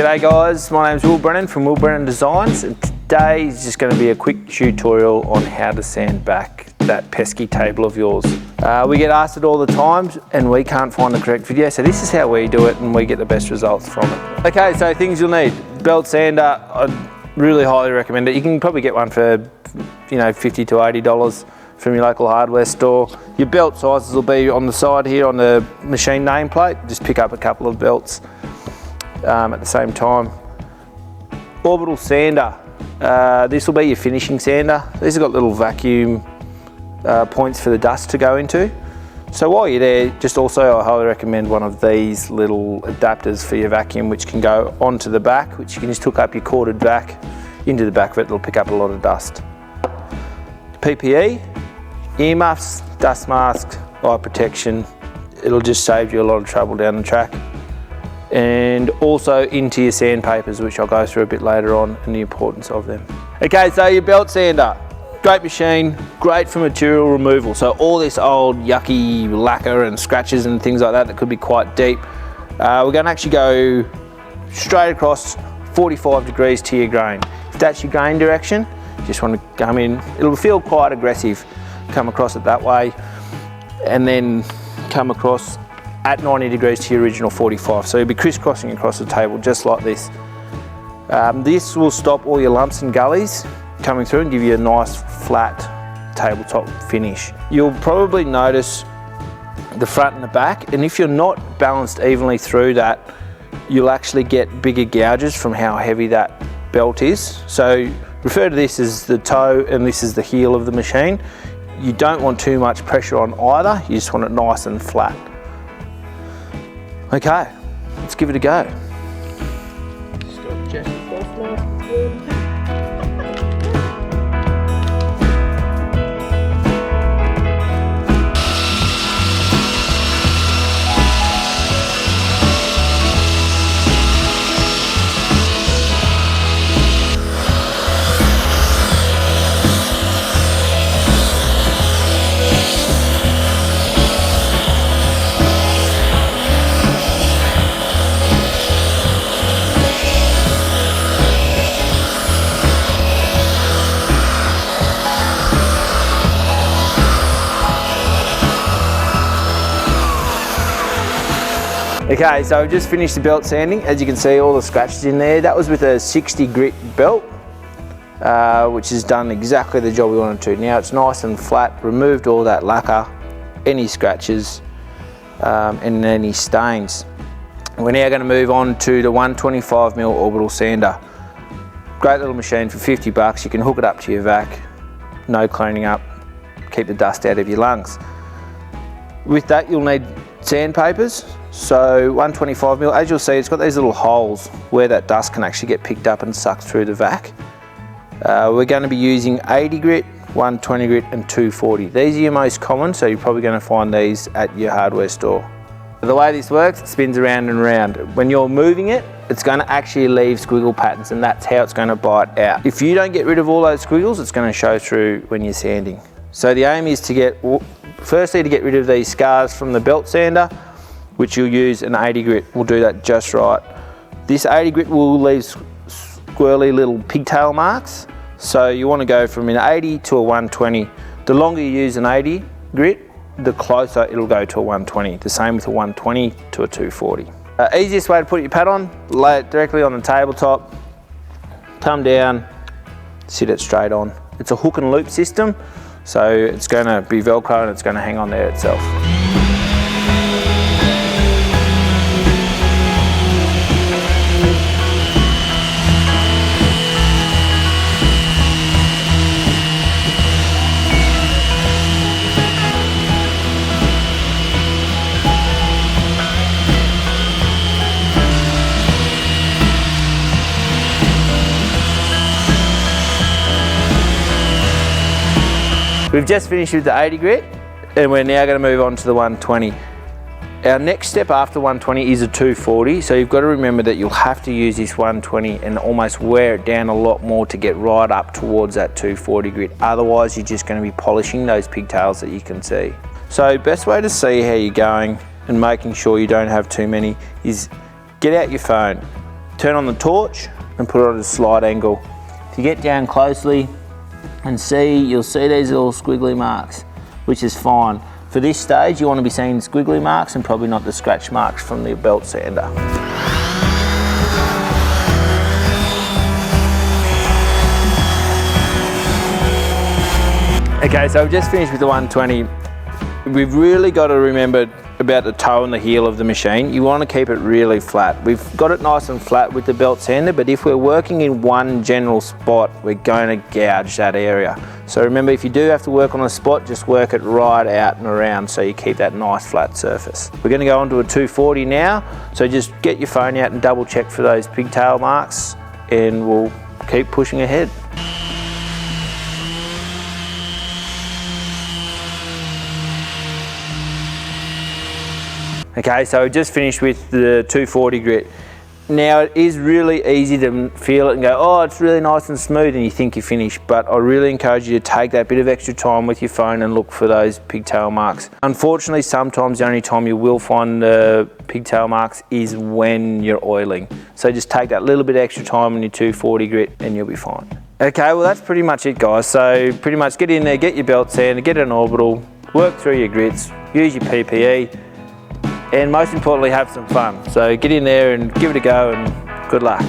G'day guys, my name's Will Brennan from Will Brennan Designs, and today is just going to be a quick tutorial on how to sand back that pesky table of yours. We get asked it all the time and we can't find the correct video, so this is how we do it and we get the best results from it. Okay, so things you'll need: belt sander. I'd really highly recommend it. You can probably get one for $50 to $80 from your local hardware store. Your belt sizes will be on the side here on the machine nameplate. Just pick up a couple of belts at the same time. Orbital sander. This will be your finishing sander. These have got little vacuum points for the dust to go into. So while you're there, just also I highly recommend one of these little adapters for your vacuum, which can go onto the back, which you can just hook up your corded vac into the back of it. It'll pick up a lot of dust. PPE, earmuffs, dust mask, eye protection. It'll just save you a lot of trouble down the track. And also into your sandpapers, which I'll go through a bit later on, and the importance of them. Okay, so your belt sander, great machine, great for material removal. So all this old yucky lacquer and scratches and things like that could be quite deep. We're going to actually go straight across 45 degrees to your grain. If that's your grain direction, you just want to come in. It'll feel quite aggressive. Come across it that way, and then come across at 90 degrees to your original 45. So you'll be crisscrossing across the table just like this. This will stop all your lumps and gullies coming through and give you a nice flat tabletop finish. You'll probably notice the front and the back, and if you're not balanced evenly through that, you'll actually get bigger gouges from how heavy that belt is. So refer to this as the toe and this is the heel of the machine. You don't want too much pressure on either, you just want it nice and flat. Okay, let's give it a go. Okay, so I've just finished the belt sanding. As you can see, all the scratches in there. That was with a 60 grit belt, which has done exactly the job we wanted to. Now it's nice and flat, removed all that lacquer, any scratches, and any stains. We're now going to move on to the 125mm orbital sander. Great little machine for 50 bucks. You can hook it up to your vac, no cleaning up, keep the dust out of your lungs. With that, you'll need sandpapers. So 125mm, as you'll see, it's got these little holes where that dust can actually get picked up and sucked through the vac. We're going to be using 80 grit, 120 grit and 240. These are your most common, so you're probably going to find these at your hardware store. The way this works, it spins around and around. When you're moving it, it's going to actually leave squiggle patterns, and that's how it's going to bite out. If you don't get rid of all those squiggles, it's going to show through when you're sanding. So the aim is to firstly to get rid of these scars from the belt sander, which you'll use an 80 grit. We'll do that just right. This 80 grit will leave squirrely little pigtail marks. So you want to go from an 80 to a 120. The longer you use an 80 grit, the closer it'll go to a 120. The same with a 120 to a 240. Easiest way to put your pad on, lay it directly on the tabletop, come down, sit it straight on. It's a hook and loop system, so it's going to be Velcro and it's going to hang on there itself. We've just finished with the 80 grit and we're now going to move on to the 120. Our next step after 120 is a 240, so you've got to remember that you'll have to use this 120 and almost wear it down a lot more to get right up towards that 240 grit. Otherwise you're just going to be polishing those pigtails that you can see. So best way to see how you're going and making sure you don't have too many is get out your phone, turn on the torch and put it at a slight angle. If you get down closely and see, you'll see these little squiggly marks, which is fine. For this stage, you want to be seeing squiggly marks and probably not the scratch marks from the belt sander. Okay, so I've just finished with the 120. We've really got to remember about the toe and the heel of the machine. You want to keep it really flat. We've got it nice and flat with the belt sander, but if we're working in one general spot, we're going to gouge that area. So remember, if you do have to work on a spot, just work it right out and around so you keep that nice flat surface. We're going to go on to a 240 now, so just get your phone out and double check for those pigtail marks, and we'll keep pushing ahead. Okay, so we've just finished with the 240 grit. Now it is really easy to feel it and go, oh, it's really nice and smooth, and you think you're finished, but I really encourage you to take that bit of extra time with your phone and look for those pigtail marks. Unfortunately, sometimes the only time you will find the pigtail marks is when you're oiling. So just take that little bit extra time on your 240 grit and you'll be fine. Okay, well that's pretty much it, guys. So pretty much get in there, get your belt sander, get an orbital, work through your grits, use your PPE, and most importantly, have some fun. So get in there and give it a go, and good luck.